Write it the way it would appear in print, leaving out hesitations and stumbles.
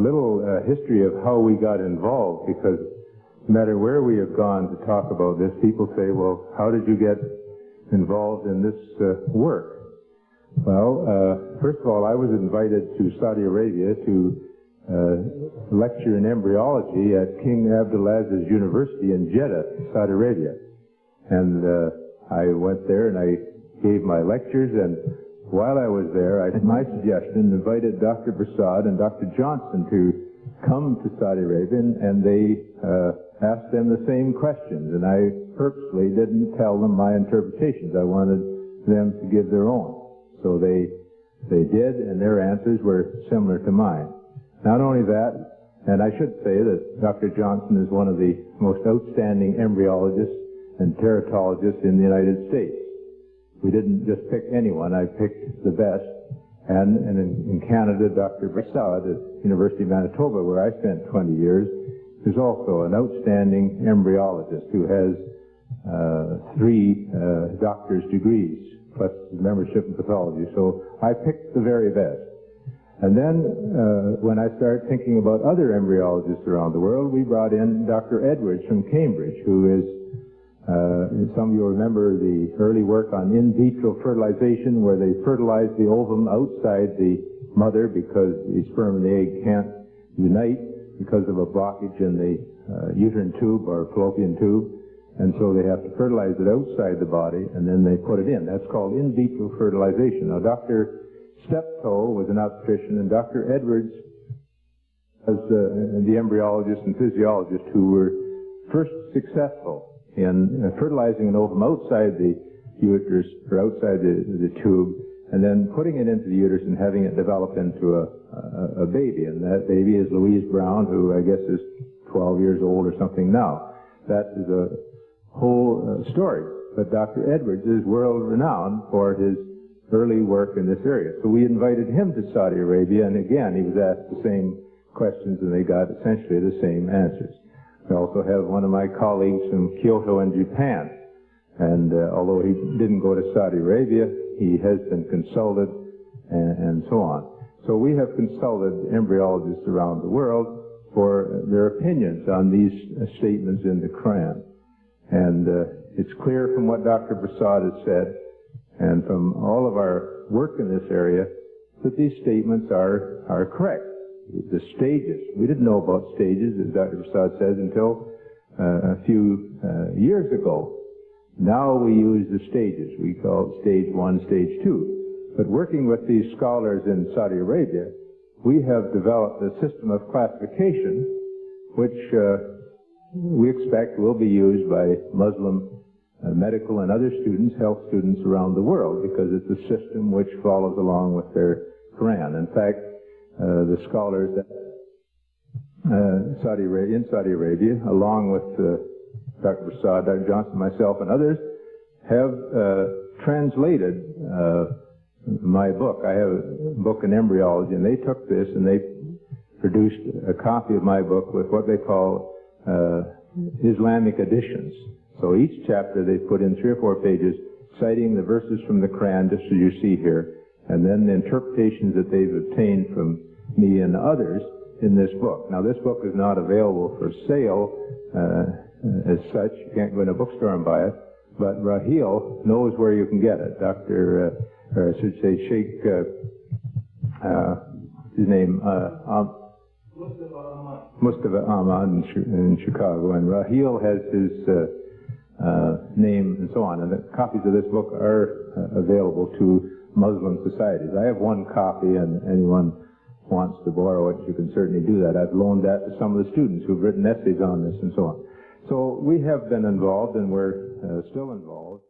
little history of how we got involved, because no matter where we have gone to talk about this, people say, well, how did you get involved in this work? Well, first of all, I was invited to Saudi Arabia to lecture in embryology at King Abdulaziz University in Jeddah, Saudi Arabia. And I went there and I gave my lectures, and while I was there, at my suggestion, invited Dr. Prasad and Dr. Johnson to come to Saudi Arabia, and they asked them the same questions, and I purposely didn't tell them my interpretations. I wanted them to give their own. So they did, and their answers were similar to mine. Not only that, and I should say that Dr. Johnson is one of the most outstanding embryologists and teratologists in the United States. We didn't just pick anyone, I picked the best. And in Canada, Dr. Prasad at University of Manitoba, where I spent 20 years, is also an outstanding embryologist who has 3 doctor's degrees, plus membership in pathology. So I picked the very best. And then when I started thinking about other embryologists around the world, we brought in Dr. Edwards from Cambridge, who is, some of you remember the early work on in vitro fertilization, where they fertilize the ovum outside the mother because the sperm and the egg can't unite because of a blockage in the uterine tube or fallopian tube. And so they have to fertilize it outside the body, and then they put it in. That's called in vitro fertilization. Now, Dr. Steptoe was an obstetrician, and Dr. Edwards was the embryologist and physiologist who were first successful in fertilizing an ovum outside the uterus, or outside the tube, and then putting it into the uterus and having it develop into a baby. And that baby is Louise Brown, who I guess is 12 years old or something now. That is a whole story. But Dr. Edwards is world-renowned for his early work in this area. So we invited him to Saudi Arabia, and again, he was asked the same questions, and they got essentially the same answers. We also have one of my colleagues from Kyoto in Japan, and although he didn't go to Saudi Arabia, he has been consulted and so on. So we have consulted embryologists around the world for their opinions on these statements in the Qur'an. And it's clear from what Dr. Prasad has said and from all of our work in this area that these statements are correct. The stages. We didn't know about stages, as Dr. Prasad says, until a few years ago. Now we use the stages. We call it stage 1, stage 2. But working with these scholars in Saudi Arabia, we have developed a system of classification which we expect will be used by Muslim medical and other students, health students around the world, because it's a system which follows along with their Qur'an. In fact, the scholars in Saudi Arabia, along with Dr. Prasad, Dr. Johnson, myself, and others, have translated my book. I have a book in embryology, and they took this and they produced a copy of my book with what they call Islamic additions. So each chapter they put in 3 or 4 pages citing the verses from the Qur'an, just as you see here, and then the interpretations that they've obtained from me and others in this book. Now, this book is not available for sale as such. You can't go in a bookstore and buy it, but Raheel knows where you can get it. Dr. or I should say Sheikh, his name, Mustafa Ahmad in Chicago, and Raheel has his name and so on, and the copies of this book are available to Muslim societies. I have one copy, and anyone wants to borrow it, you can certainly do that. I've loaned that to some of the students who've written essays on this and so on. So we have been involved, and we're still involved.